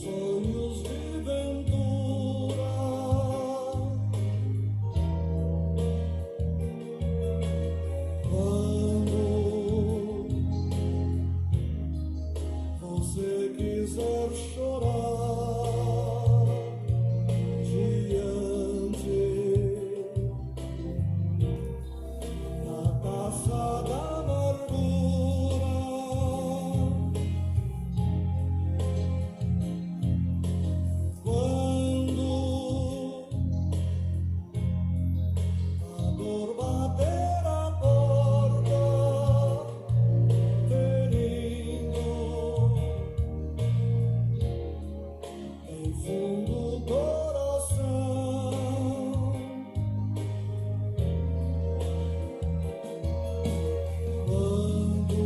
sonhos de ventura, quando você quiser chorar diante da taça da amargura, quando a dor bater a porta, ferindo em fundo do coração, quando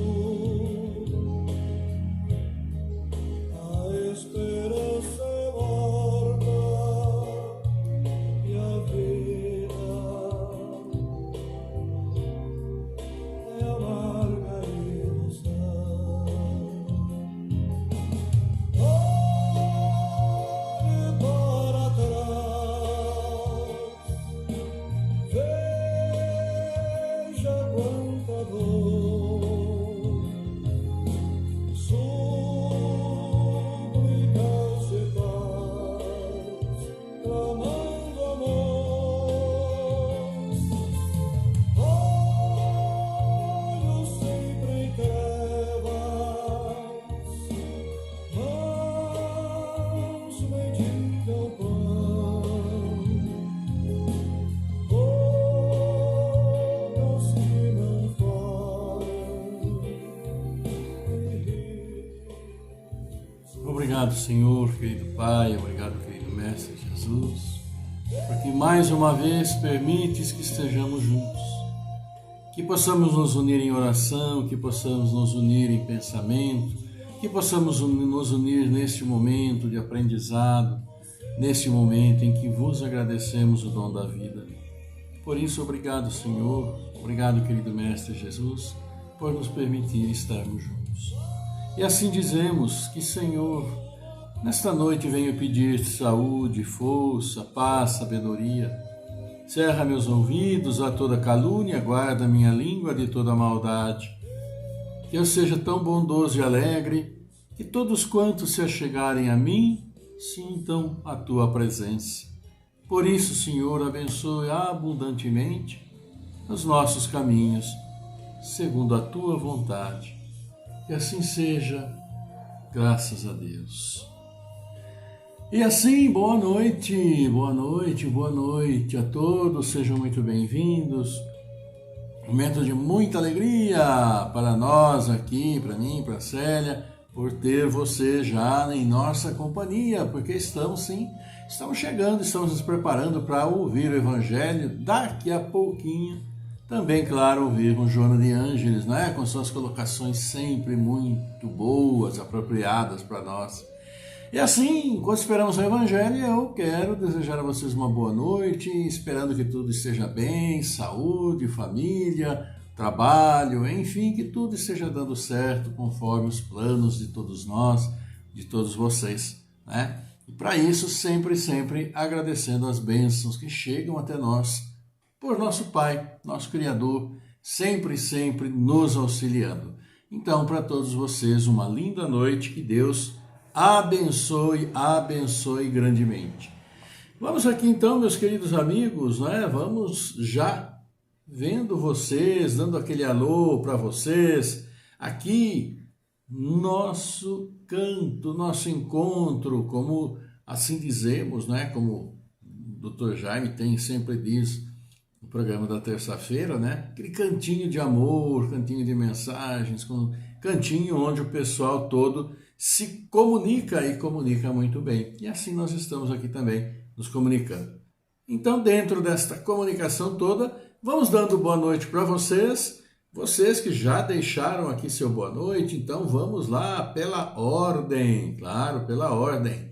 a esperança é morta e a vida é amarga ilusão. Olhe para trás, veja quanta dor, súplicas de paz, clamando amor. Olhos sempre em trevas, mãos mendigam pão, bocas que não falam e Obrigado, Senhor, querido Pai, obrigado, querido Mestre Jesus, porque mais uma vez permites que estejamos juntos, que possamos nos unir em oração, que possamos nos unir em pensamento, que possamos nos unir neste momento de aprendizado, neste momento em que vos agradecemos o dom da vida. Por isso, obrigado, Senhor, obrigado, querido Mestre Jesus, por nos permitir estarmos juntos. E assim dizemos que, Senhor, nesta noite venho pedir saúde, força, paz, sabedoria. Cerra meus ouvidos a toda calúnia, guarda minha língua de toda maldade. Que eu seja tão bondoso e alegre, que todos quantos se achegarem a mim, sintam a tua presença. Por isso, Senhor, abençoe abundantemente os nossos caminhos, segundo a tua vontade. Que assim seja, graças a Deus. E assim, boa noite, boa noite, boa noite a todos, sejam muito bem-vindos. Momento de muita alegria para nós aqui, para mim, para a Célia, por ter você já em nossa companhia, porque estamos chegando, estamos nos preparando para ouvir o Evangelho daqui a pouquinho. Também, claro, ouvirmos Joana de Ângeles, né? Com suas colocações sempre muito boas, apropriadas para nós. E assim, enquanto esperamos o Evangelho, eu quero desejar a vocês uma boa noite, esperando que tudo esteja bem, saúde, família, trabalho, enfim, que tudo esteja dando certo conforme os planos de todos nós, de todos vocês, né? E para isso, sempre agradecendo as bênçãos que chegam até nós, por nosso Pai, nosso Criador, sempre nos auxiliando. Então, para todos vocês, uma linda noite, que Deus abençoe grandemente. Vamos aqui então, meus queridos amigos, né? Vamos já vendo vocês, dando aquele alô para vocês, aqui, nosso canto, nosso encontro, como assim dizemos, né? Como o Dr. Jaime sempre diz, no programa da terça-feira, né? Aquele cantinho de amor, cantinho de mensagens, cantinho onde o pessoal todo se comunica e comunica muito bem. E assim nós estamos aqui também nos comunicando. Então, dentro desta comunicação toda, vamos dando boa noite para vocês que já deixaram aqui seu boa noite. Então, vamos lá pela ordem, claro, pela ordem.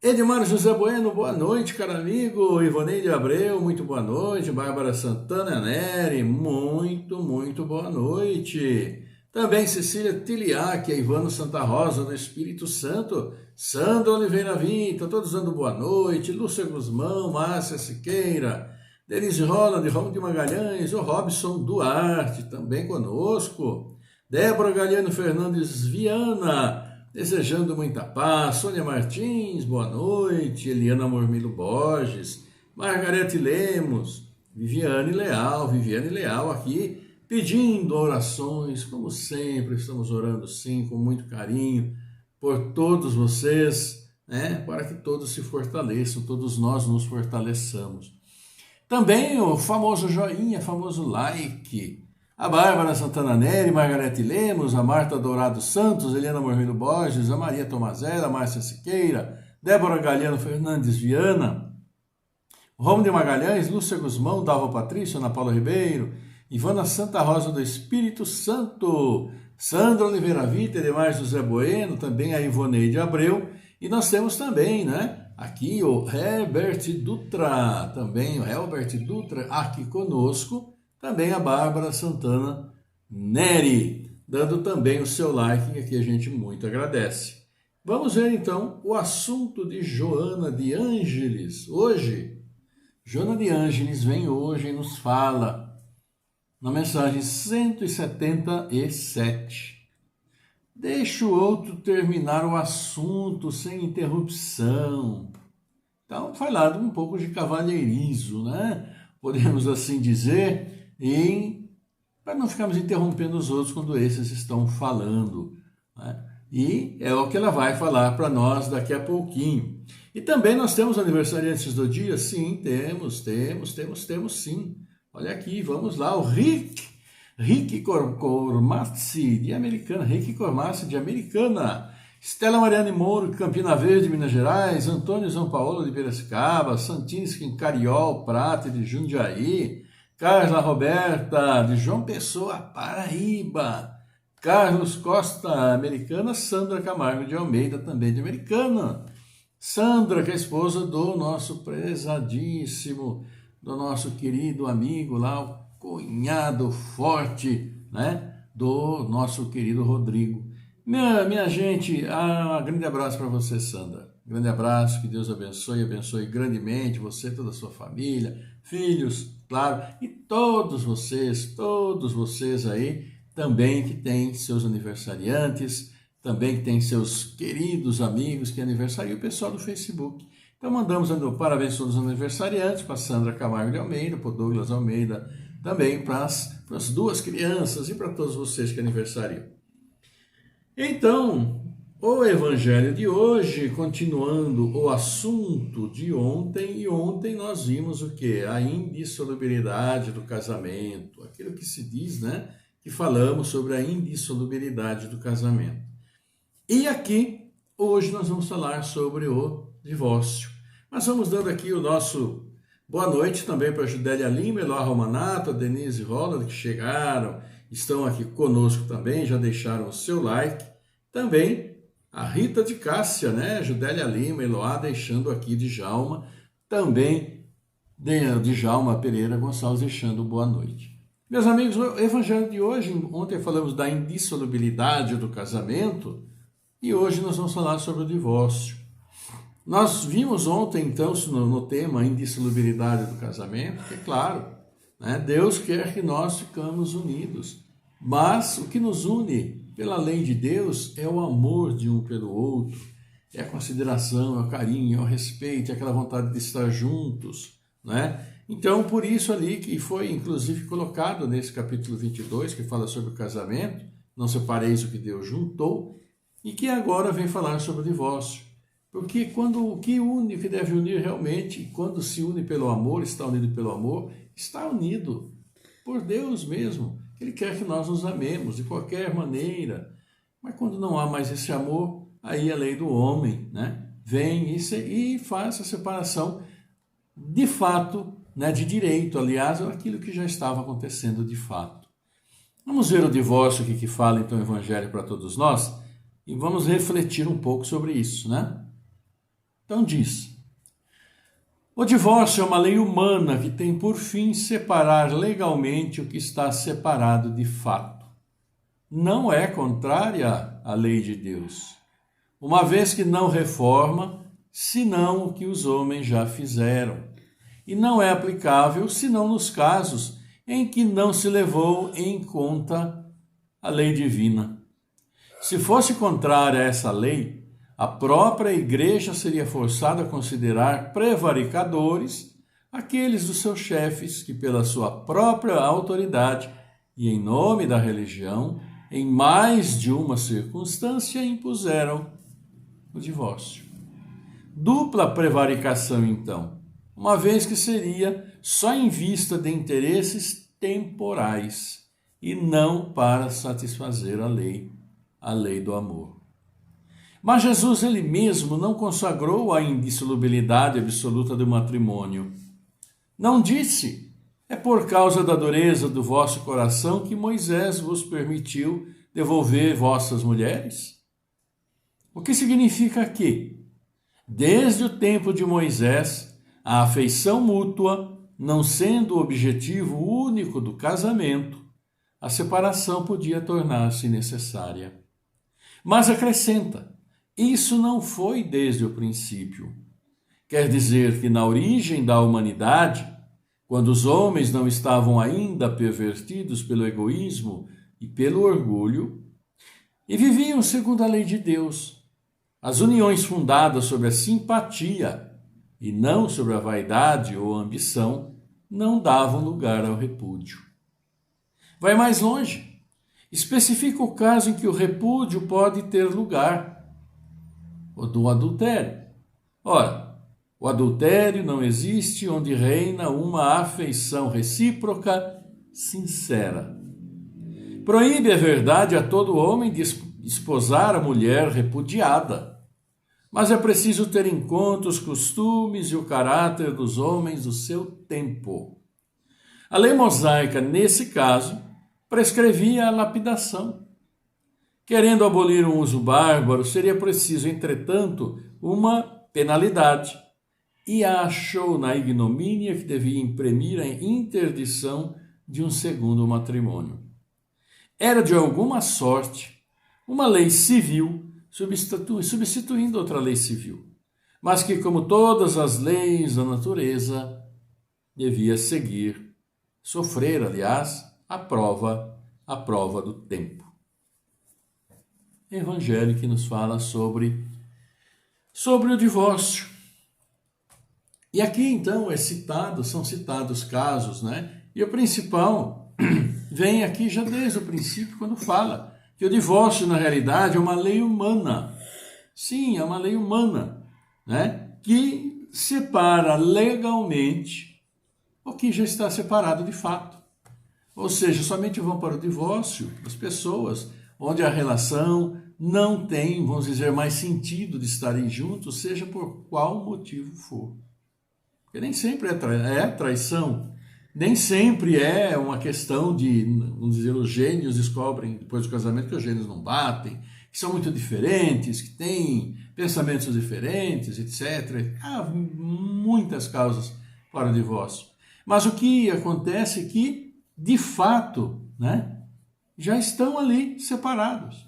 Edmar José Bueno, boa noite, caro amigo. Ivoneide Abreu, muito boa noite. Bárbara Santana Neri, muito boa noite. Também Cecília Tiliac, Ivano Santa Rosa, do Espírito Santo. Sandra Oliveira Vinta, todos dando boa noite, Lúcia Guzmão, Márcia Siqueira, Denise Holland, Romulo de Magalhães, o Robson Duarte também conosco, Débora Galiano Fernandes Viana, desejando muita paz, Sônia Martins, boa noite, Eliana Mormilo Borges, Margarete Lemos, Viviane Leal aqui, pedindo orações, como sempre, estamos orando sim, com muito carinho, por todos vocês, né, para que todos se fortaleçam, todos nós nos fortaleçamos. Também o famoso joinha, famoso like, a Bárbara Santana Neri, Margarete Lemos, a Marta Dourado Santos, Eliana Mormilo Borges, a Maria Tomazella, a Márcia Siqueira, Débora Galiano Fernandes Viana, Romulo de Magalhães, Lúcia Guzmão, Dalva Patrício, Ana Paula Ribeiro, Ivana Santa Rosa do Espírito Santo, Sandra Oliveira Vita, Edemar José Bueno, também a Ivoneide Abreu, e nós temos também, né, aqui o Herbert Dutra, também o Herbert Dutra aqui conosco, também a Bárbara Santana Neri, dando também o seu like, que aqui a gente muito agradece. Vamos ver então o assunto de Joana de Ângeles. Hoje, Joana de Ângeles vem hoje e nos fala na mensagem 177. Deixa o outro terminar o assunto sem interrupção. Então, falado um pouco de cavalheirismo, né? Podemos assim dizer, para não ficarmos interrompendo os outros quando esses estão falando, né? E é o que ela vai falar para nós daqui a pouquinho. E também nós temos aniversariantes do dia? Sim, temos sim. Olha aqui, vamos lá, o Rick Cormazzi de Americana, Estela Mariane Mouro, de Campina Verde, Minas Gerais, Antônio João Paulo de Piracicaba, Santinski em Cariol, Prata de Jundiaí, Carla Roberta de João Pessoa, Paraíba, Carlos Costa, Americana, Sandra Camargo de Almeida, também de Americana, Sandra, que é esposa do nosso prezadíssimo, do nosso querido amigo lá, o cunhado forte, né, do nosso querido Rodrigo. Minha gente, grande abraço para você, Sandra. Grande abraço, que Deus abençoe grandemente você, toda a sua família, filhos, claro, e todos vocês aí também que têm seus aniversariantes, também que têm seus queridos amigos que aniversariam, o pessoal do Facebook. Então mandamos parabéns a todos os aniversariantes, para Sandra Camargo de Almeida, para o Douglas Almeida, também para as duas crianças e para todos vocês que aniversariam. Então, o evangelho de hoje, continuando o assunto de ontem, e ontem nós vimos o quê? A indissolubilidade do casamento, aquilo que se diz, né? Que falamos sobre a indissolubilidade do casamento. E aqui, hoje nós vamos falar sobre o divórcio. Mas vamos dando aqui o nosso boa noite também para a Judélia Lima, Eloá Romanato, a Denise Holland, que chegaram, estão aqui conosco também, já deixaram o seu like. Também a Rita de Cássia, né? Judélia Lima, Eloá, deixando aqui Djalma, também Djalma Pereira Gonçalves, deixando boa noite. Meus amigos, o evangelho de hoje, ontem falamos da indissolubilidade do casamento, e hoje nós vamos falar sobre o divórcio. Nós vimos ontem, então, no tema indissolubilidade do casamento, que é claro, né, Deus quer que nós ficamos unidos, mas o que nos une pela lei de Deus é o amor de um pelo outro, é a consideração, é o carinho, é o respeito, é aquela vontade de estar juntos, né? Então, por isso ali que foi, inclusive, colocado nesse capítulo 22, que fala sobre o casamento, não separeis o que Deus juntou, e que agora vem falar sobre o divórcio. Porque o que une, o que deve unir realmente, quando se une pelo amor, está unido pelo amor, está unido por Deus mesmo. Ele quer que nós nos amemos de qualquer maneira. Mas quando não há mais esse amor, aí a lei do homem, né, vem e faz a separação de fato, né, de direito, aliás, aquilo que já estava acontecendo de fato. Vamos ver o divórcio aqui que fala então o Evangelho para todos nós e vamos refletir um pouco sobre isso, né? Então diz: o divórcio é uma lei humana que tem por fim separar legalmente o que está separado de fato. Não é contrária à lei de Deus. uma vez que não reforma, senão o que os homens já fizeram, e não é aplicável senão nos casos em que não se levou em conta a lei divina. Se fosse contrária a essa lei, a própria igreja seria forçada a considerar prevaricadores aqueles dos seus chefes que, pela sua própria autoridade e em nome da religião, em mais de uma circunstância impuseram o divórcio. Dupla prevaricação, então, uma vez que seria só em vista de interesses temporais e não para satisfazer a lei do amor. Mas Jesus ele mesmo não consagrou a indissolubilidade absoluta do matrimônio. Não disse: é por causa da dureza do vosso coração que Moisés vos permitiu devolver vossas mulheres? O que significa que, desde o tempo de Moisés, a afeição mútua, não sendo o objetivo único do casamento, a separação podia tornar-se necessária. Mas acrescenta: isso não foi desde o princípio. Quer dizer que na origem da humanidade, quando os homens não estavam ainda pervertidos pelo egoísmo e pelo orgulho, e viviam segundo a lei de Deus, as uniões fundadas sobre a simpatia e não sobre a vaidade ou a ambição não davam lugar ao repúdio. Vai mais longe. Especifica o caso em que o repúdio pode ter lugar, o do adultério. Ora, o adultério não existe onde reina uma afeição recíproca sincera. Proíbe a verdade a todo homem de esposar a mulher repudiada. Mas é preciso ter em conta os costumes e o caráter dos homens do seu tempo. A lei mosaica, nesse caso, prescrevia a lapidação. Querendo abolir um uso bárbaro, seria preciso, entretanto, uma penalidade, e a achou na ignomínia que devia imprimir a interdição de um segundo matrimônio. Era, de alguma sorte, uma lei civil substituindo outra lei civil, mas que, como todas as leis da natureza, devia sofrer, aliás, a prova do tempo. Evangelho que nos fala sobre o divórcio. E aqui, então, são citados casos, né? E o principal vem aqui já desde o princípio, quando fala que o divórcio, na realidade, é uma lei humana. Sim, é uma lei humana, né? Que separa legalmente o que já está separado de fato. Ou seja, somente vão para o divórcio as pessoas onde a relação não tem, vamos dizer, mais sentido de estarem juntos, seja por qual motivo for. Porque nem sempre é traição, nem sempre é uma questão de, vamos dizer, os gênios descobrem depois do casamento que os gênios não batem, que são muito diferentes, que têm pensamentos diferentes, etc. Há muitas causas para o divórcio. Mas o que acontece é que, de fato, né, já estão ali separados.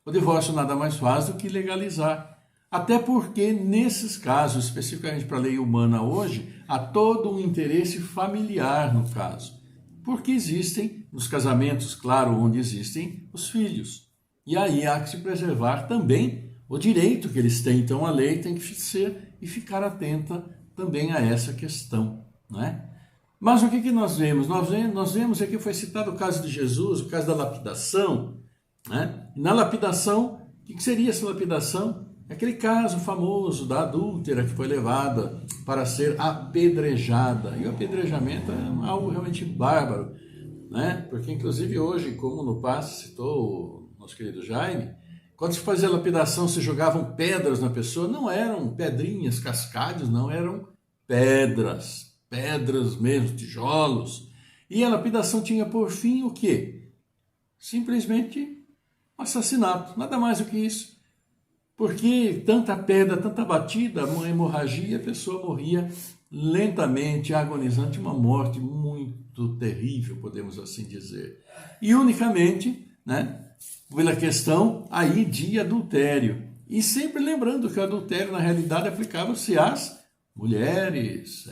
O divórcio nada mais faz do que legalizar. Até porque, nesses casos, especificamente para a lei humana hoje, há todo um interesse familiar no caso. Porque existem, nos casamentos, claro, onde existem os filhos. E aí há que se preservar também o direito que eles têm. Então a lei tem que ser e ficar atenta também a essa questão, não é? Mas o que nós vemos? Nós vemos aqui, foi citado o caso de Jesus, o caso da lapidação, né? E na lapidação, o que seria essa lapidação? Aquele caso famoso da adúltera que foi levada para ser apedrejada. E o apedrejamento é algo realmente bárbaro, né? Porque inclusive hoje, como no passe citou o nosso querido Jaime, quando se fazia lapidação se jogavam pedras na pessoa, não eram pedrinhas, cascalhos, não, eram pedras mesmo, tijolos. E a lapidação tinha por fim o quê? Simplesmente assassinato, nada mais do que isso. Porque tanta pedra, tanta batida, uma hemorragia, a pessoa morria lentamente, agonizante, uma morte muito terrível, podemos assim dizer. E unicamente, né, pela questão aí de adultério. E sempre lembrando que o adultério, na realidade, aplicava-se às mulheres.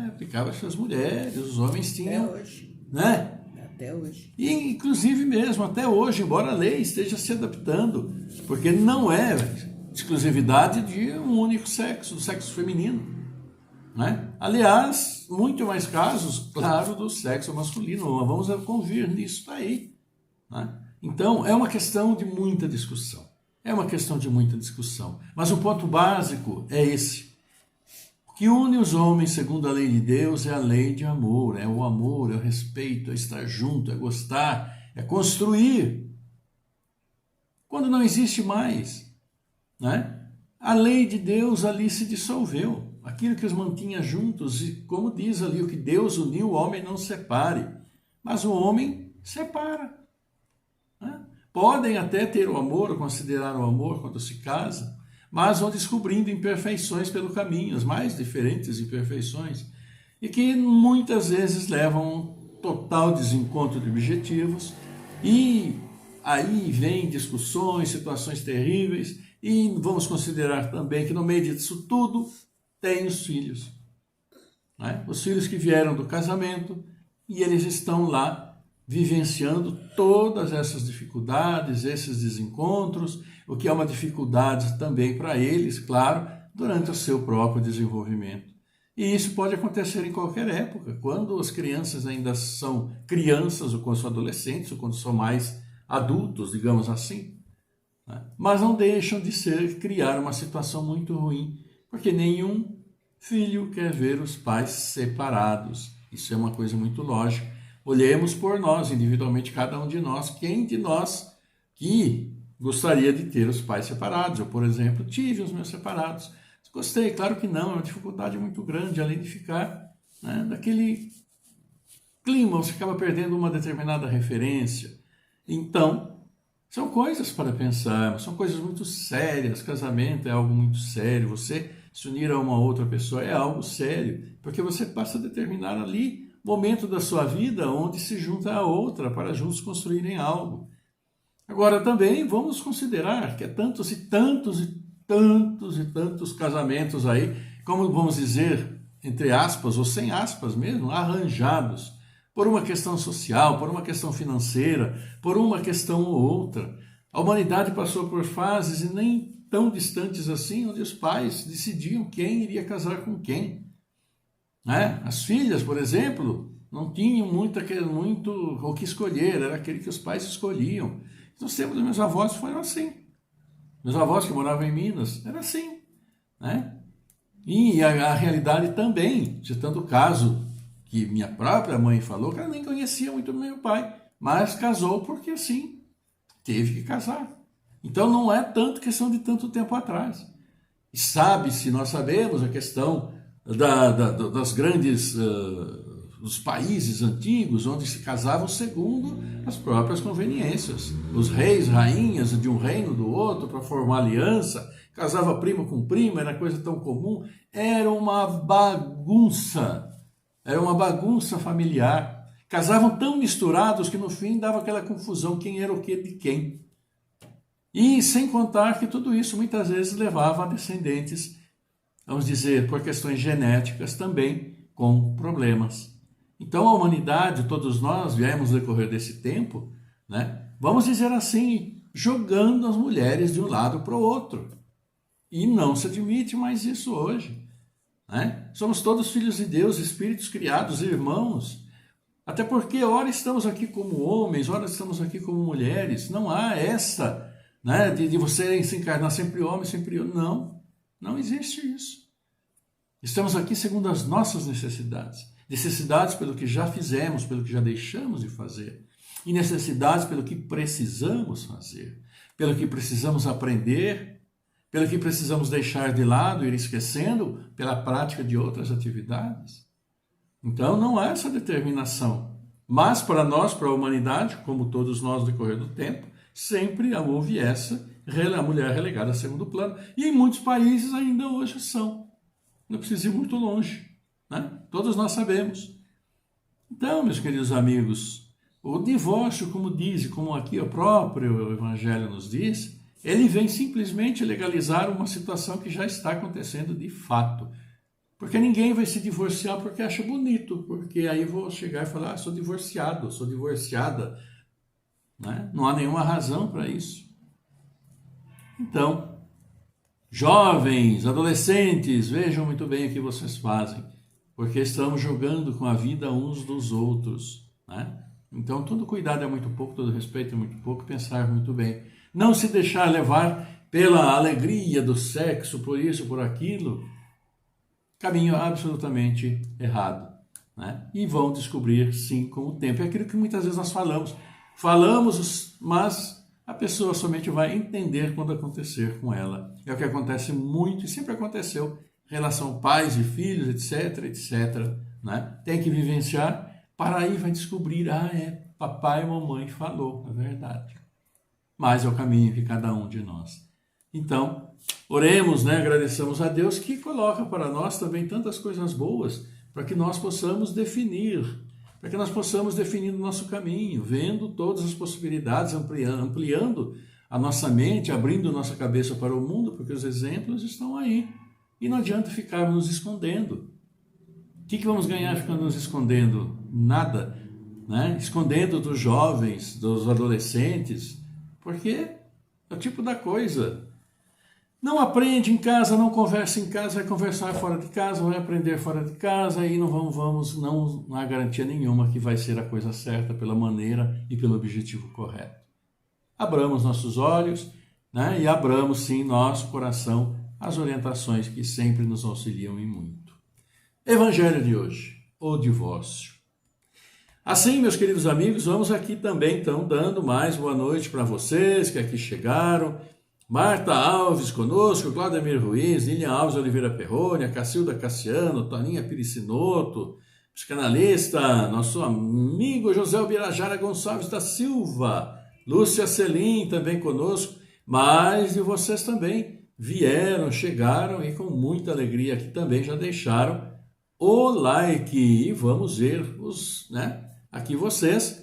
Aplicava-se às mulheres. Os homens tinham... Até hoje. Né? Até hoje. E, inclusive mesmo, até hoje, embora a lei esteja se adaptando, porque não é exclusividade de um único sexo, do sexo feminino. Né? Aliás, muito mais casos, claro, do sexo masculino. Vamos convir nisso daí. Né? Então, é uma questão de muita discussão. É uma questão de muita discussão. Mas o ponto básico é esse. O que une os homens, segundo a lei de Deus, é a lei de amor. É o amor, é o respeito, é estar junto, é gostar, é construir. Quando não existe mais, né? A lei de Deus ali se dissolveu. Aquilo que os mantinha juntos, e como diz ali, o que Deus uniu, o homem não separe. Mas o homem separa. Né? Podem até ter o amor, ou considerar o amor quando se casam, mas vão descobrindo imperfeições pelo caminho, as mais diferentes imperfeições, e que muitas vezes levam a um total desencontro de objetivos, e aí vem discussões, situações terríveis, e vamos considerar também que no meio disso tudo tem os filhos. Né? Os filhos que vieram do casamento, e eles estão lá vivenciando todas essas dificuldades, esses desencontros, o que é uma dificuldade também para eles, claro, durante o seu próprio desenvolvimento. E isso pode acontecer em qualquer época, quando as crianças ainda são crianças, ou quando são adolescentes, ou quando são mais adultos, digamos assim. Né? Mas não deixam de criar uma situação muito ruim, porque nenhum filho quer ver os pais separados. Isso é uma coisa muito lógica. Olhemos por nós, individualmente, cada um de nós, quem de nós que gostaria de ter os pais separados. Eu, por exemplo, tive os meus separados. Gostei, claro que não, é uma dificuldade muito grande, além de ficar, né, daquele clima, você acaba perdendo uma determinada referência. Então, são coisas para pensar, são coisas muito sérias. Casamento é algo muito sério, você se unir a uma outra pessoa é algo sério, porque você passa a determinar ali momento da sua vida onde se junta a outra para juntos construírem algo. Agora também vamos considerar que é tantos e tantos e tantos e tantos casamentos aí, como vamos dizer, entre aspas ou sem aspas mesmo, arranjados por uma questão social, por uma questão financeira, por uma questão ou outra. A humanidade passou por fases e nem tão distantes assim, onde os pais decidiam quem iria casar com quem. Né? As filhas, por exemplo, não tinham muito o que escolher, era aquele que os pais escolhiam. Então, os tempos dos meus avós foram assim. Meus avós que moravam em Minas, era assim. Né? E a realidade também, citando o caso que minha própria mãe falou, que ela nem conhecia muito meu pai, mas casou porque assim, teve que casar. Então não é tanto questão de tanto tempo atrás. E sabe-se, nós sabemos a questão das grandes, dos países antigos, onde se casavam segundo as próprias conveniências. Os reis, rainhas de um reino do outro para formar aliança, casava primo com prima, era coisa tão comum, era uma bagunça familiar. Casavam tão misturados que no fim dava aquela confusão, quem era o que de quem. E sem contar que tudo isso muitas vezes levava a descendentes, vamos dizer, por questões genéticas também, com problemas. Então a humanidade, todos nós viemos no decorrer desse tempo, né, vamos dizer assim, jogando as mulheres de um lado para o outro. E não se admite mais isso hoje. Né? Somos todos filhos de Deus, espíritos criados, irmãos. Até porque ora estamos aqui como homens, ora estamos aqui como mulheres. Não há essa, né, de você se encarnar sempre homem, sempre eu. Não existe isso. Estamos aqui segundo as nossas necessidades. Necessidades pelo que já fizemos, pelo que já deixamos de fazer. E necessidades pelo que precisamos fazer, pelo que precisamos aprender, pelo que precisamos deixar de lado, ir esquecendo, pela prática de outras atividades. Então não há essa determinação. Mas para nós, para a humanidade, como todos nós no decorrer do tempo, sempre houve essa, a mulher relegada a segundo plano. E em muitos países ainda hoje são. Não precisa ir muito longe. Né? Todos nós sabemos. Então, meus queridos amigos, O divórcio, como diz, e como aqui o próprio Evangelho nos diz, ele vem simplesmente legalizar uma situação que já está acontecendo de fato. Porque ninguém vai se divorciar porque acha bonito, porque aí vou chegar e falar, sou divorciado, sou divorciada. Né? Não há nenhuma razão para isso. Então, jovens, adolescentes, vejam muito bem o que vocês fazem, porque estamos jogando com a vida uns dos outros. Né? Então, todo cuidado é muito pouco, todo respeito é muito pouco, pensar muito bem. Não se deixar levar pela alegria do sexo, por isso, por aquilo, caminho absolutamente errado. Né? E vão descobrir, sim, com o tempo. É aquilo que muitas vezes nós falamos. Falamos, mas a pessoa somente vai entender quando acontecer com ela. É o que acontece muito e sempre aconteceu em relação a pais e filhos, etc, etc. Né? Tem que vivenciar. Para aí vai descobrir, papai e mamãe falou, é verdade. Mas é o caminho que cada um de nós. Então, oremos, né? Agradeçamos a Deus que coloca para nós também tantas coisas boas, para que nós possamos definir, o nosso caminho, vendo todas as possibilidades, ampliando a nossa mente, abrindo nossa cabeça para o mundo, porque os exemplos estão aí. E não adianta ficarmos nos escondendo. O que vamos ganhar ficando nos escondendo? Nada, né? Escondendo dos jovens, dos adolescentes, porque é o tipo da coisa. Não aprende em casa, não conversa em casa, vai conversar fora de casa, vai aprender fora de casa e não há garantia nenhuma que vai ser a coisa certa pela maneira e pelo objetivo correto. Abramos nossos olhos, né? E abramos sim nosso coração às orientações que sempre nos auxiliam e muito. Evangelho de hoje, o divórcio. Assim, meus queridos amigos, vamos aqui também, então, dando mais boa noite para vocês que aqui chegaram. Marta Alves conosco, Claudemir Ruiz, Lilian Alves Oliveira Perrone, Cacilda Cassiano, Toninha Piricinoto, psicanalista, nosso amigo José Ubirajara Gonçalves da Silva, Lúcia Celim também conosco, mas de vocês também vieram, chegaram e com muita alegria aqui também já deixaram o like e vamos ver aqui vocês.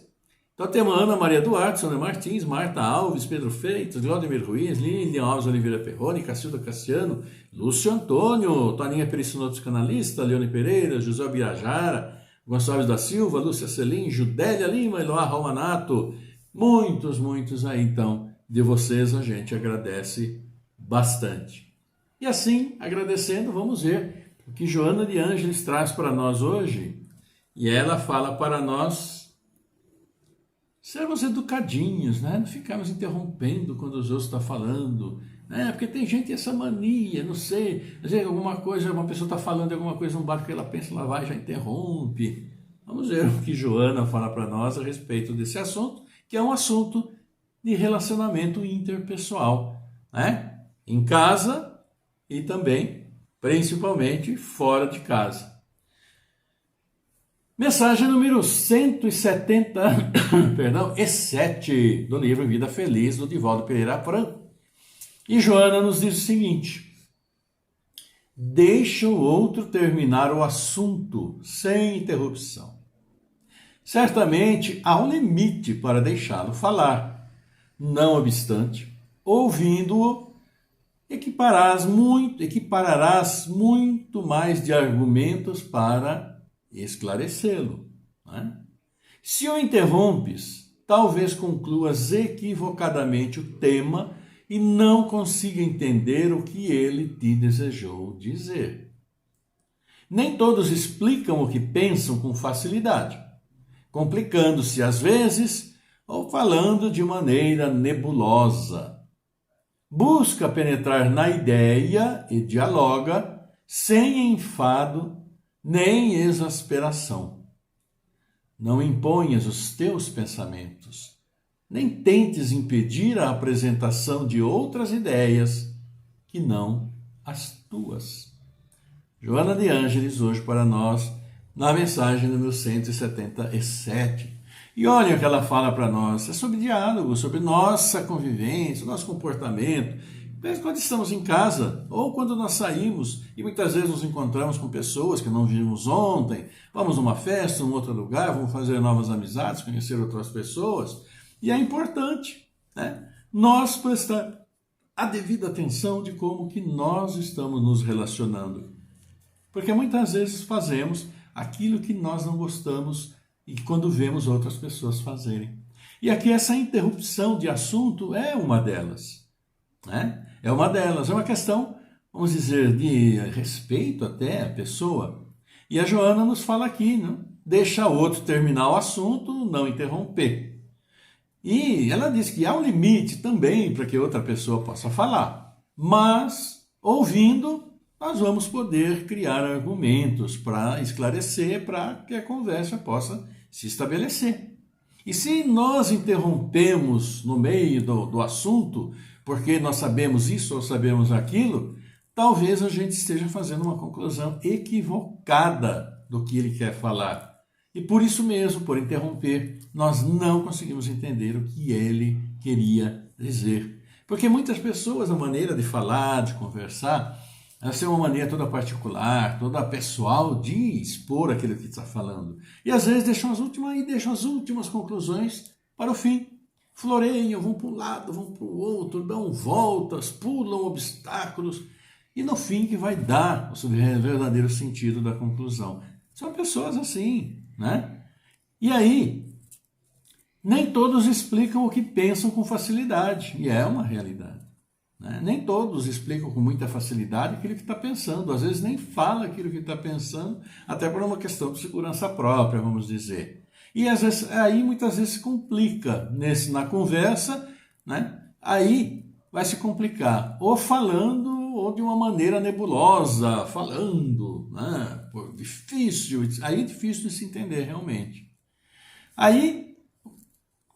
Então temos Ana Maria Duarte, Sônia Martins, Marta Alves, Pedro Freitas, Claudemir Ruiz, Lilian Alves Oliveira Perrone, Cacilda Cassiano, Lúcio Antônio, Toninha Pericinoto, psicanalista, Leone Pereira, José Birajara, Gonçalves da Silva, Lúcia Celim, Judélia Lima, Eloá Romanato, muitos aí então de vocês a gente agradece bastante. E assim, agradecendo, vamos ver o que Joana de Ângeles traz para nós hoje. E ela fala para nós sermos educadinhos, né? Não ficarmos interrompendo quando os outros estão falando, né? Porque tem gente essa mania, não sei, às vezes alguma coisa, uma pessoa está falando de alguma coisa, não bate o que ela pensa, ela vai e já interrompe. Vamos ver o que Joana fala para nós a respeito desse assunto, que é um assunto de relacionamento interpessoal, né? Em casa e também, principalmente, fora de casa. Mensagem número 177 do livro Vida Feliz, do Divaldo Pereira Franco. E Joana nos diz o seguinte: deixa o outro terminar o assunto sem interrupção. Certamente há um limite para deixá-lo falar. Não obstante, ouvindo-o, equipararás muito mais de argumentos para esclarecê-lo. Né? Se o interrompes, talvez concluas equivocadamente o tema e não consiga entender o que ele te desejou dizer. Nem todos explicam o que pensam com facilidade, complicando-se às vezes ou falando de maneira nebulosa. Busca penetrar na ideia e dialoga sem enfado nem exasperação. Não imponhas os teus pensamentos, nem tentes impedir a apresentação de outras ideias que não as tuas. Joana de Ângeles, hoje para nós, na mensagem número 177. E olha o que ela fala para nós, é sobre diálogo, sobre nossa convivência, nosso comportamento, Mesmo quando estamos em casa, ou quando nós saímos e muitas vezes nos encontramos com pessoas que não vimos ontem, vamos numa festa, num outro lugar, vamos fazer novas amizades, conhecer outras pessoas, e é importante, né, nós prestar a devida atenção de como que nós estamos nos relacionando. Porque muitas vezes fazemos aquilo que nós não gostamos e quando vemos outras pessoas fazerem. E aqui essa interrupção de assunto é uma delas, né? É uma delas, é uma questão, vamos dizer, de respeito até à pessoa. E a Joana nos fala aqui, né? Deixa o outro terminar o assunto, não interromper. E ela diz que há um limite também para que outra pessoa possa falar, mas ouvindo, nós vamos poder criar argumentos para esclarecer, para que a conversa possa se estabelecer. E se nós interrompemos no meio do assunto, porque nós sabemos isso ou sabemos aquilo, talvez a gente esteja fazendo uma conclusão equivocada do que ele quer falar. E por isso mesmo, por interromper, nós não conseguimos entender o que ele queria dizer. Porque muitas pessoas, a maneira de falar, de conversar, essa é uma maneira toda particular, toda pessoal de expor aquilo que está falando. E às vezes deixam as últimas conclusões para o fim. Floreiam, vão para um lado, vão para o outro, dão voltas, pulam obstáculos. E no fim que vai dar o verdadeiro sentido da conclusão. São pessoas assim, né? E aí, nem todos explicam o que pensam com facilidade. E é uma realidade. Nem todos explicam com muita facilidade aquilo que está pensando, às vezes nem fala aquilo que está pensando, até por uma questão de segurança própria, vamos dizer. E às vezes, aí muitas vezes se complica na conversa, né? Aí vai se complicar, ou falando, ou de uma maneira nebulosa, falando, né? Aí é difícil de se entender realmente. Aí,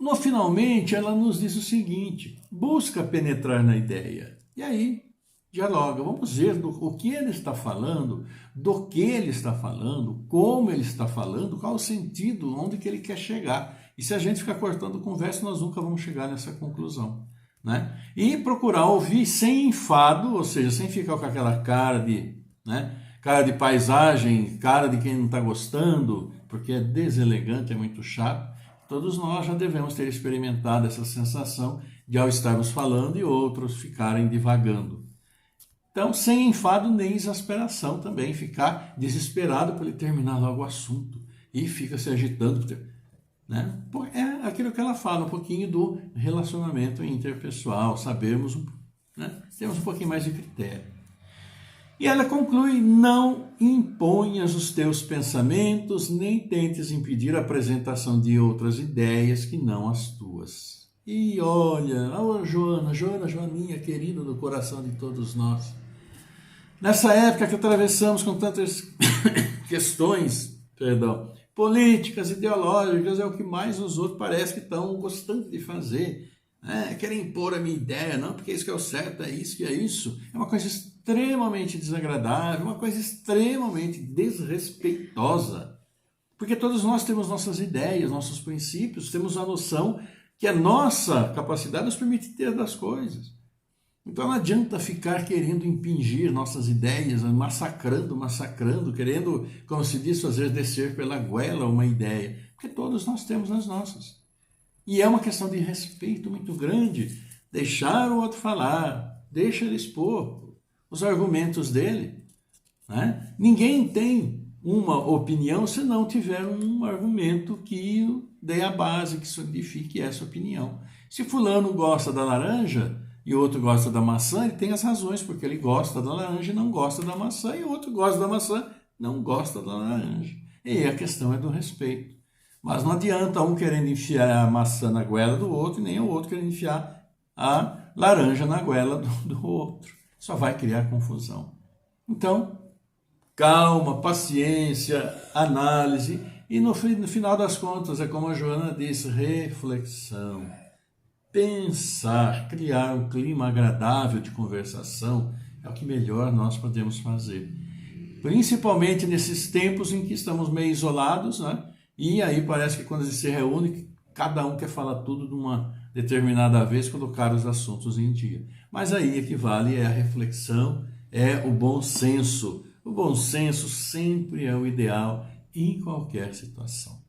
no finalmente, ela nos diz o seguinte: busca penetrar na ideia. E aí, dialoga. Vamos ver o que ele está falando, do que ele está falando, como ele está falando, qual o sentido, onde que ele quer chegar. E se a gente ficar cortando conversa, nós nunca vamos chegar nessa conclusão, né? E procurar ouvir sem enfado, ou seja, sem ficar com aquela cara de, né, cara de paisagem, cara de quem não está gostando, porque é deselegante, é muito chato. Todos nós já devemos ter experimentado essa sensação de, ao estarmos falando, e outros ficarem divagando. Então, sem enfado nem exasperação também, ficar desesperado por ele terminar logo o assunto e fica se agitando, né? É aquilo que ela fala, um pouquinho do relacionamento interpessoal, sabermos, né? Temos um pouquinho mais de critério. E ela conclui: não imponhas os teus pensamentos, nem tentes impedir a apresentação de outras ideias que não as tuas. E olha, Joaninha querida do coração de todos nós. Nessa época que atravessamos com tantas questões, políticas, ideológicas, é o que mais os outros parece que estão gostando de fazer. Querem impor a minha ideia, não, porque isso que é o certo, é isso que é isso. É uma coisa extremamente desagradável, uma coisa extremamente desrespeitosa. Porque todos nós temos nossas ideias, nossos princípios, temos a noção que a nossa capacidade nos permite ter das coisas. Então não adianta ficar querendo impingir nossas ideias, massacrando, querendo, como se diz, fazer descer pela goela uma ideia. Porque todos nós temos as nossas. E é uma questão de respeito muito grande. Deixar o outro falar, deixa ele expor os argumentos dele, né? Ninguém tem uma opinião se não tiver um argumento que dê a base, que solidifique essa opinião. Se fulano gosta da laranja e o outro gosta da maçã, ele tem as razões, porque ele gosta da laranja e não gosta da maçã, e o outro gosta da maçã, não gosta da laranja. E a questão é do respeito. Mas não adianta um querendo enfiar a maçã na goela do outro, e nem o outro querendo enfiar a laranja na goela do outro. Só vai criar confusão. Então, calma, paciência, análise, e no final das contas, é como a Joana disse, reflexão. Pensar, criar um clima agradável de conversação é o que melhor nós podemos fazer. Principalmente nesses tempos em que estamos meio isolados, né? E aí parece que quando a gente se reúne, cada um quer falar tudo determinada vez colocar os assuntos em dia. Mas aí o que vale é a reflexão, é o bom senso. O bom senso sempre é o ideal em qualquer situação.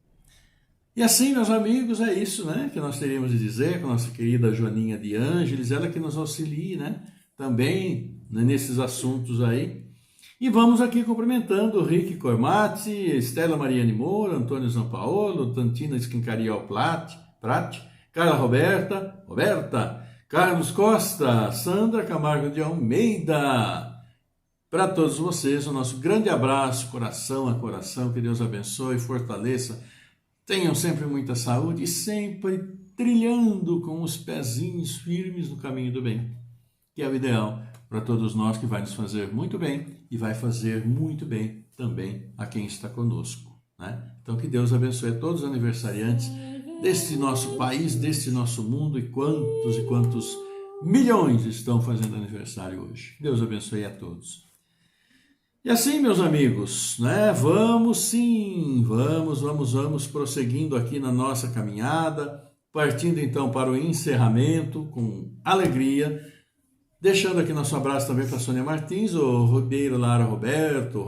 E assim, meus amigos, é isso, né, que nós teríamos de dizer com a nossa querida Joaninha de Ângeles, ela que nos auxilia, né, também, né, nesses assuntos aí. E vamos aqui cumprimentando o Rick Cormati, Estela Mariane Moura, Antônio Zampaolo, Tantina Esquincarial Prati, Carla Roberta, Carlos Costa, Sandra Camargo de Almeida. Para todos vocês, o nosso grande abraço, coração a coração, que Deus abençoe, fortaleça, tenham sempre muita saúde e sempre trilhando com os pezinhos firmes no caminho do bem, que é o ideal para todos nós, que vai nos fazer muito bem e vai fazer muito bem também a quem está conosco, né? Então que Deus abençoe a todos os aniversariantes deste nosso país, deste nosso mundo, e quantos milhões estão fazendo aniversário hoje. Deus abençoe a todos. E assim, meus amigos, né? Vamos prosseguindo aqui na nossa caminhada, partindo então para o encerramento com alegria, deixando aqui nosso abraço também para a Sônia Martins, o Ribeiro Lara Roberto,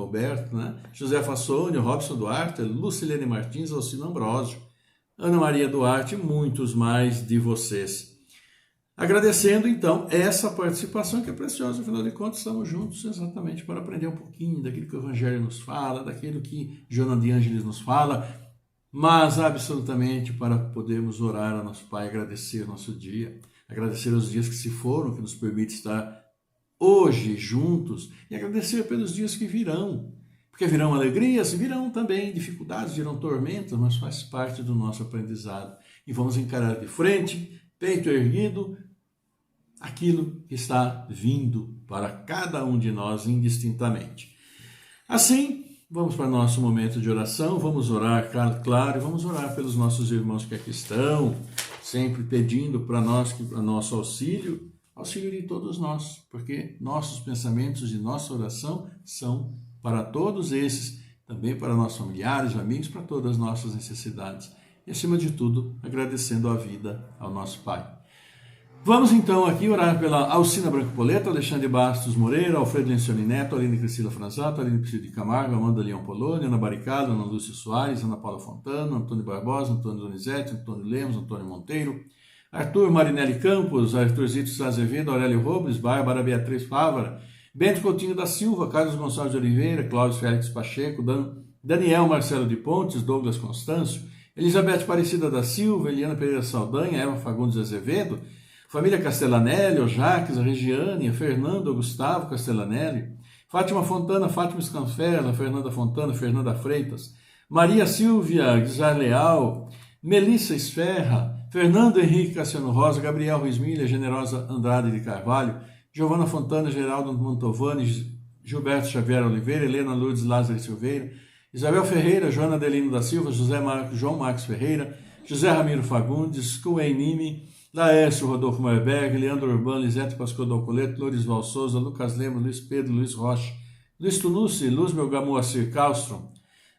né? José Fassoni, Robson Duarte, Lucilene Martins, Alcino Ambrosio, Ana Maria Duarte e muitos mais de vocês. Agradecendo, então, essa participação que é preciosa, afinal de contas, estamos juntos exatamente para aprender um pouquinho daquilo que o Evangelho nos fala, daquilo que Joana de Ângeles nos fala, mas absolutamente para podermos orar ao nosso Pai, agradecer o nosso dia, agradecer os dias que se foram, que nos permite estar hoje juntos, e agradecer pelos dias que virão, porque virão alegrias, virão também dificuldades, virão tormentas, mas faz parte do nosso aprendizado. E vamos encarar de frente, peito erguido, aquilo que está vindo para cada um de nós indistintamente. Assim, vamos para o nosso momento de oração, vamos orar, claro, vamos orar pelos nossos irmãos que aqui estão, sempre pedindo para nós, para nosso auxílio de todos nós, porque nossos pensamentos e nossa oração são para todos esses, também para nossos familiares, amigos, para todas as nossas necessidades. E, acima de tudo, agradecendo a vida ao nosso Pai. Vamos então aqui orar pela Alcina Branco Poleta, Alexandre Bastos Moreira, Alfredo Lencioni Neto, Aline Cristina Franzato, Aline Priscila de Camargo, Amanda Leão Polônia, Ana Barricado, Ana Lúcia Soares, Ana Paula Fontana, Antônio Barbosa, Antônio Donizete, Antônio Lemos, Antônio Monteiro, Arthur Marinelli Campos, Arthur Zito Azevedo, Aurélio Robles, Bárbara Beatriz Fávara, Bento Coutinho da Silva, Carlos Gonçalves de Oliveira, Cláudio Félix Pacheco, Daniel Marcelo de Pontes, Douglas Constâncio, Elizabeth Aparecida da Silva, Eliana Pereira Saldanha, Eva Fagundes Azevedo, família Castellanelli, o Jaques, a Regiane, a Fernando, o Gustavo Castellanelli, Fátima Fontana, Fátima Scanfera, Fernanda Fontana, Fernanda Freitas, Maria Silvia Guizar Leal, Melissa Esferra, Fernando Henrique Cassiano Rosa, Gabriel Ruiz Milha, Generosa Andrade de Carvalho, Giovana Fontana, Geraldo Mantovani, Gilberto Xavier Oliveira, Helena Lourdes Lázaro Silveira, Isabel Ferreira, Joana Adelino da Silva, João Marcos Ferreira, José Ramiro Fagundes, Cuen Nime, Laércio Rodolfo Marberg, Leandro Urbano, Lisete Pascoal Dalcoleto, Lorisval Souza, Lucas Lemos, Luiz Pedro, Luiz Rocha, Luiz Tunucci, Luz Melgamoacir Castro,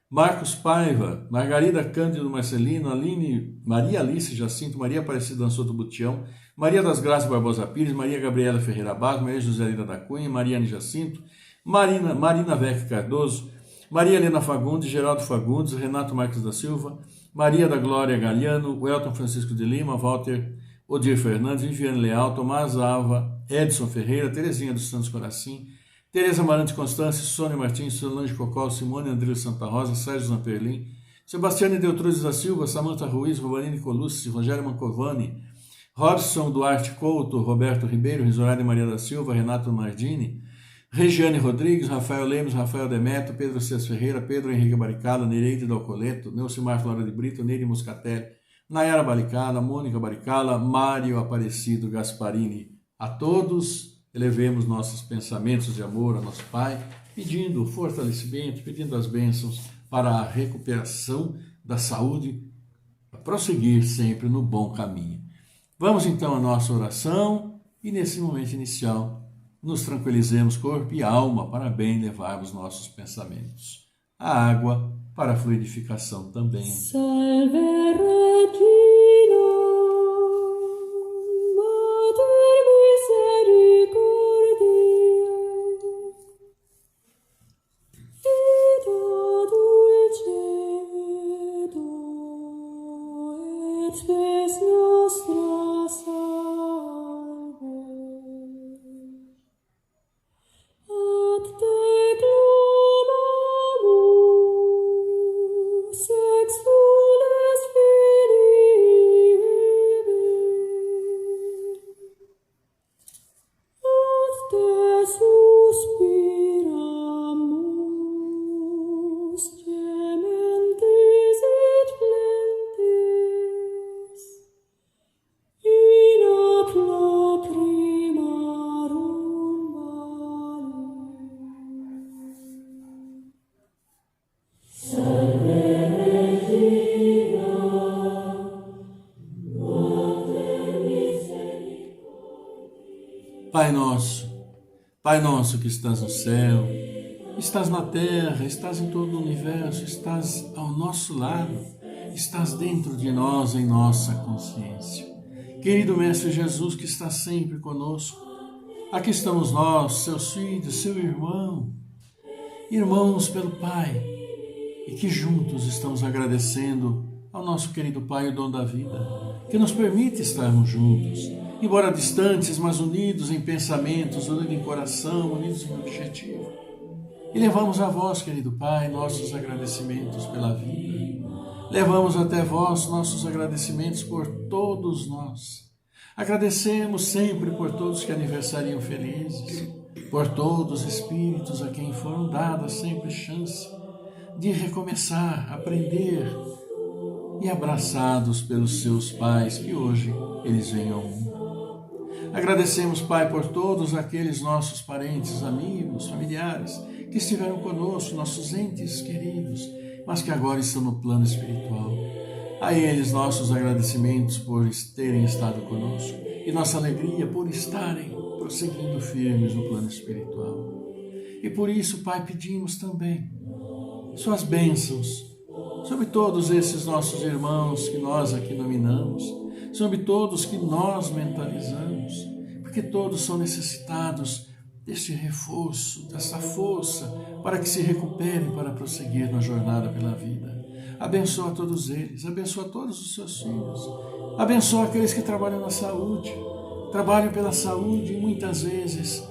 Marcos Paiva, Margarida Cândido Marcelino, Aline, Maria Alice Jacinto, Maria Aparecida Ansoto Butião, Maria das Graças Barbosa Pires, Maria Gabriela Ferreira Barros, Maria José Lira da Cunha, Mariane Jacinto, Marina Vec Cardoso, Maria Helena Fagundes, Geraldo Fagundes, Renato Marques da Silva, Maria da Glória Galiano, Welton Francisco de Lima, Walter Odir Fernandes, Viviane Leal, Tomás Alva, Edson Ferreira, Terezinha dos Santos Coracim, Tereza Marante Constância, Sônia Martins, Solange Cocol, Simone André Santa Rosa, Sérgio Zamperlin, Sebastiane Deltruzes da Silva, Samanta Ruiz, Robanini Colucci, Rogério Mancovani, Robson Duarte Couto, Roberto Ribeiro, Risorade Maria da Silva, Renato Mardini, Regiane Rodrigues, Rafael Lemos, Rafael Demeto, Pedro Cés Ferreira, Pedro Henrique Baricala, Nereide Dalcoleto, Neucimar Flora de Brito, Neide Moscatelli, Nayara Baricala, Mônica Baricala, Mário Aparecido Gasparini. A todos elevemos nossos pensamentos de amor ao nosso Pai, pedindo fortalecimento, pedindo as bênçãos para a recuperação da saúde, para prosseguir sempre no bom caminho. Vamos então à nossa oração e nesse momento inicial nos tranquilizemos corpo e alma para bem levarmos nossos pensamentos. A água para a fluidificação também. Salve Regina, Pai nosso que estás no céu, estás na terra, estás em todo o universo, estás ao nosso lado, estás dentro de nós, em nossa consciência. Querido Mestre Jesus, que está sempre conosco, aqui estamos nós, seus filhos, seu irmão, irmãos pelo Pai, e que juntos estamos agradecendo ao nosso querido Pai, o dom da vida, que nos permite estarmos juntos, embora distantes, mas unidos em pensamentos, unidos em coração, unidos em objetivo. E levamos a vós, querido Pai, nossos agradecimentos pela vida. Levamos até vós nossos agradecimentos por todos nós. Agradecemos sempre por todos que aniversariam felizes, por todos os espíritos a quem foram dadas sempre chance de recomeçar, aprender, e abraçados pelos seus pais, que hoje eles vêm ao mundo. Agradecemos, Pai, por todos aqueles nossos parentes, amigos, familiares, que estiveram conosco, nossos entes queridos, mas que agora estão no plano espiritual. A eles nossos agradecimentos por terem estado conosco e nossa alegria por estarem prosseguindo firmes no plano espiritual. E por isso, Pai, pedimos também suas bênçãos sobre todos esses nossos irmãos que nós aqui nominamos, sobre todos que nós mentalizamos, porque todos são necessitados deste reforço, dessa força, para que se recuperem para prosseguir na jornada pela vida. Abençoa todos eles, abençoa todos os seus filhos, abençoa aqueles que trabalham na saúde, trabalham pela saúde e muitas vezes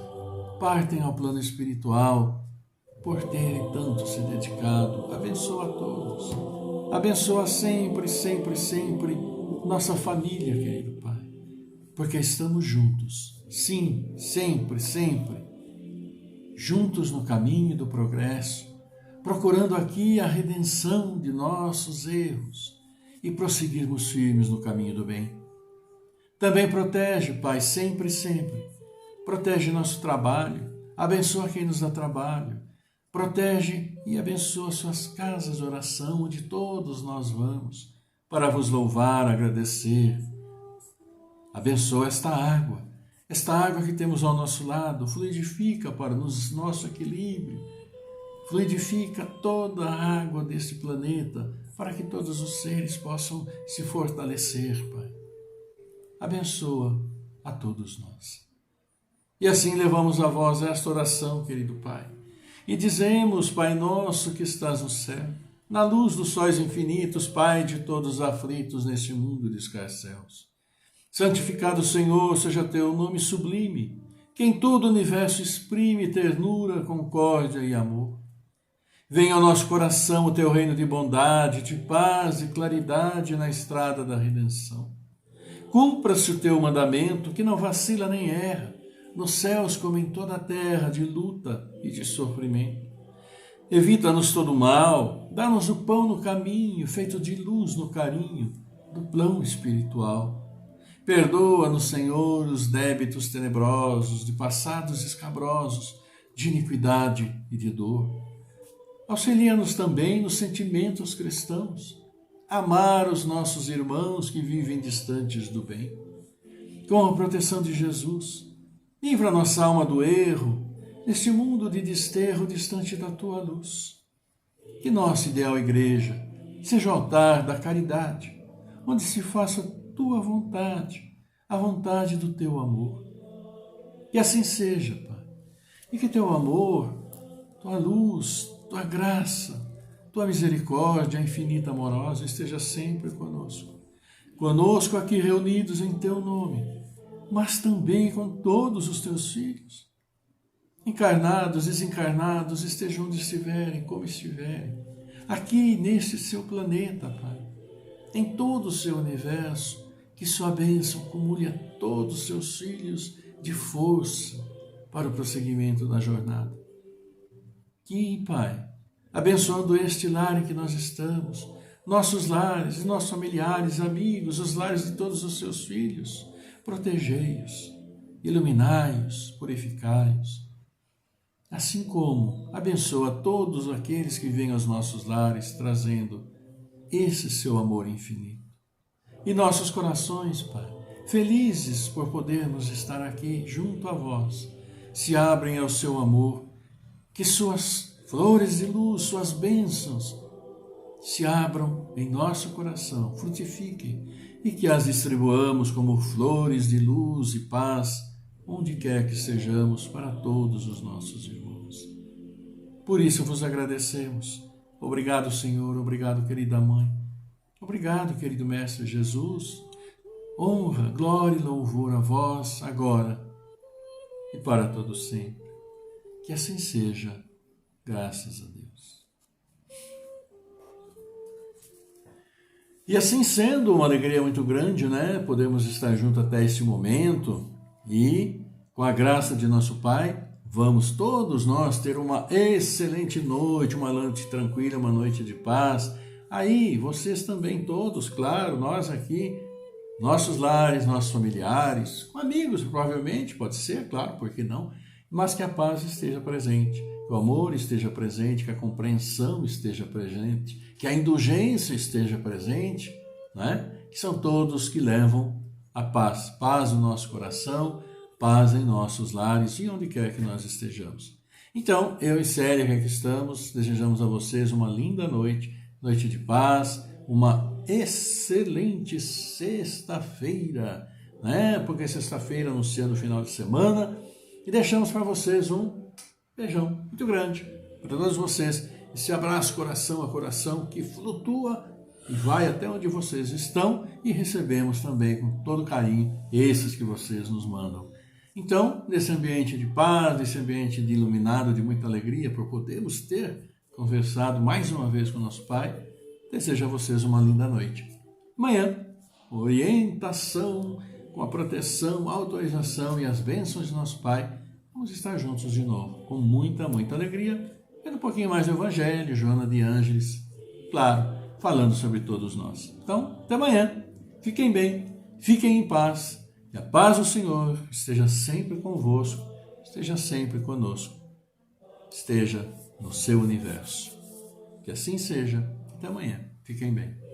partem ao plano espiritual por terem tanto se dedicado. Abençoa a todos, abençoa sempre, sempre, sempre nossa família, querido Pai, porque estamos juntos, sim, sempre, sempre, juntos no caminho do progresso, procurando aqui a redenção de nossos erros e prosseguirmos firmes no caminho do bem. Também protege, Pai, sempre, sempre, protege nosso trabalho, abençoa quem nos dá trabalho, protege e abençoa suas casas de oração, onde todos nós vamos, para vos louvar, agradecer. Abençoa esta água que temos ao nosso lado, fluidifica para nosso equilíbrio, fluidifica toda a água deste planeta, para que todos os seres possam se fortalecer, Pai. Abençoa a todos nós. E assim levamos a vós esta oração, querido Pai, e dizemos, Pai nosso que estás no céu, na luz dos sóis infinitos, Pai de todos os aflitos neste mundo de escarcéus. Santificado, Senhor, seja teu nome sublime, que em todo o universo exprime ternura, concórdia e amor. Venha ao nosso coração o teu reino de bondade, de paz e claridade na estrada da redenção. Cumpra-se o teu mandamento, que não vacila nem erra, nos céus como em toda a terra, de luta e de sofrimento. Evita-nos todo o mal, dá-nos o pão no caminho, feito de luz no carinho do plano espiritual. Perdoa-nos, Senhor, os débitos tenebrosos, de passados escabrosos, de iniquidade e de dor. Auxilia-nos também nos sentimentos cristãos, amar os nossos irmãos que vivem distantes do bem. Com a proteção de Jesus, livra nossa alma do erro, neste mundo de desterro distante da tua luz. Que nossa ideal igreja seja o altar da caridade, onde se faça a tua vontade, a vontade do teu amor. Que assim seja, Pai, e que teu amor, tua luz, tua graça, tua misericórdia infinita amorosa esteja sempre conosco. Conosco aqui reunidos em teu nome, mas também com todos os teus filhos. Encarnados, desencarnados, estejam onde estiverem, como estiverem, aqui neste seu planeta, Pai, em todo o seu universo, que sua bênção acumule a todos os seus filhos de força para o prosseguimento da jornada. Que, Pai, abençoando este lar em que nós estamos, nossos lares, nossos familiares, amigos, os lares de todos os seus filhos, protegei-os, iluminai-os, purificai-os. Assim como abençoa todos aqueles que vêm aos nossos lares trazendo esse seu amor infinito. E nossos corações, Pai, felizes por podermos estar aqui junto a vós, se abrem ao seu amor, que suas flores de luz, suas bênçãos, se abram em nosso coração, frutifiquem e que as distribuamos como flores de luz e paz, onde quer que sejamos, para todos os nossos irmãos. Por isso vos agradecemos. Obrigado, Senhor, obrigado, querida Mãe. Obrigado, querido Mestre Jesus. Honra, glória e louvor a vós, agora e para todo sempre. Que assim seja, graças a Deus. E assim sendo, uma alegria muito grande, né? Podemos estar juntos até esse momento e, com a graça de nosso Pai, vamos todos nós ter uma excelente noite, uma noite tranquila, uma noite de paz. Aí, vocês também todos, claro, nós aqui, nossos lares, nossos familiares, com amigos provavelmente, pode ser, claro, por que não? Mas que a paz esteja presente, que o amor esteja presente, que a compreensão esteja presente, que a indulgência esteja presente, né? Que são todos que levam a paz, paz no nosso coração, paz em nossos lares e onde quer que nós estejamos. Então, eu e Célia que aqui estamos, desejamos a vocês uma linda noite, noite de paz, uma excelente sexta-feira, né? Porque sexta-feira anunciando o final de semana, e deixamos para vocês um beijão muito grande para todos vocês, esse abraço coração a coração que flutua e vai até onde vocês estão, e recebemos também com todo carinho esses que vocês nos mandam. Então, nesse ambiente de paz, nesse ambiente de iluminado, de muita alegria, por podermos ter conversado mais uma vez com o nosso Pai, desejo a vocês uma linda noite. Amanhã, orientação, com a proteção, a autorização e as bênçãos de nosso Pai, vamos estar juntos de novo, com muita, muita alegria, vendo um pouquinho mais do Evangelho, Joana de Ângeles, claro, falando sobre todos nós. Então, até amanhã, fiquem bem, fiquem em paz, e a paz do Senhor esteja sempre convosco, esteja sempre conosco, esteja no seu universo. Que assim seja, até amanhã, fiquem bem.